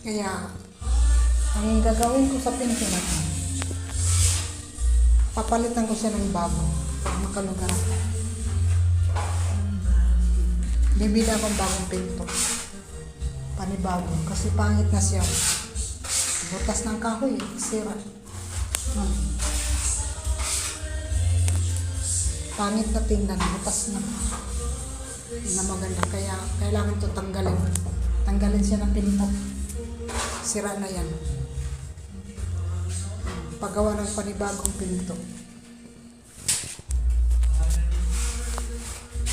Kaya, ang gagawin ko sa pinto na to, papalitan ko siya ng bago pag makalugar ako. Bibili akong bagong pinto. Panibago. Kasi pangit na siya. Butas ng kahoy, sira. Pangit na tingnan, butas na. Hindi na maganda. Kaya kailangan ito tanggalin. Tanggalin siya ng pinto. Sira na yan. Paggawa ng panibagong pinto.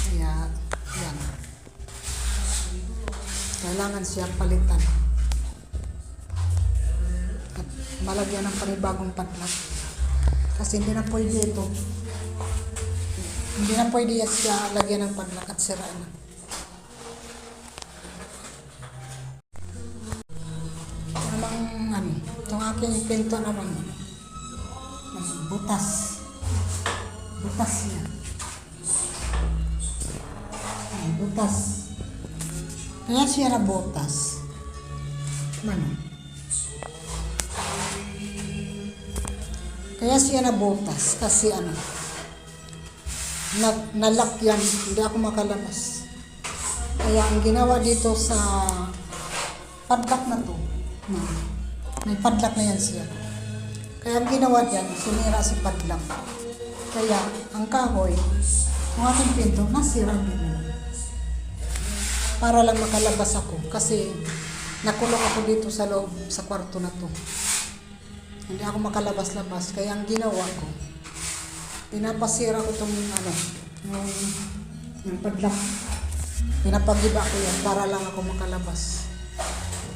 Kaya, yan. Kailangan siya palitan. At malagyan ng panibagong padlock. Kasi hindi na pwede ito. Hindi na pwede siya lagyan ng padlock at sira na. Itong aking pinto naman, butas. Butas niya. Butas. Kaya siya na butas. Kaya siya na butas kasi nalock yan, hindi ako makalabas. Kaya ang ginawa dito sa padlock na to, may padlock na yan siya. Kaya ang ginawa dyan, sinira si padlock. Kaya ang kahoy, ang aking pinto, nasira din. Para lang makalabas ako. Kasi nakulong ako dito sa loob, sa kwarto na to. Hindi ako makalabas-labas. Kaya ang ginawa ko, pinapasira ko itong yung padlock. Pinapagiba ko yan para lang ako makalabas.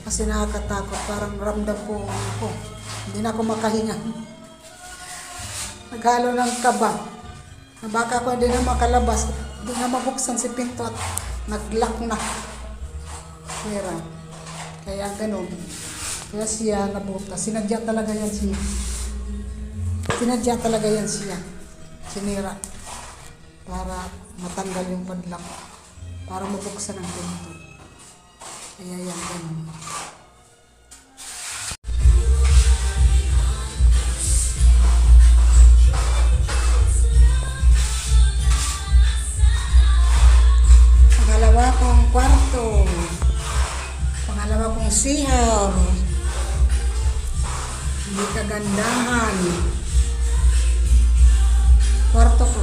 Kasi nakakatakot, parang ramdam ko ako. Hindi na ako makahinga. Naghalo ng kaba. Baka ako hindi na makalabas. Hindi na mabuksan si pinto at nag-lock na. Kaya ganun. Kaya siya nabuta. Sinadya talaga yan siya. Sinadya talaga yan siya. Sinira. Para matanggal yung padlock. Para mabuksan ang pinto. Kaya yan, ganun. Pangalawa kong kwarto. Pangalawa kong CR. Hindi kagandahan. Kwarto ko.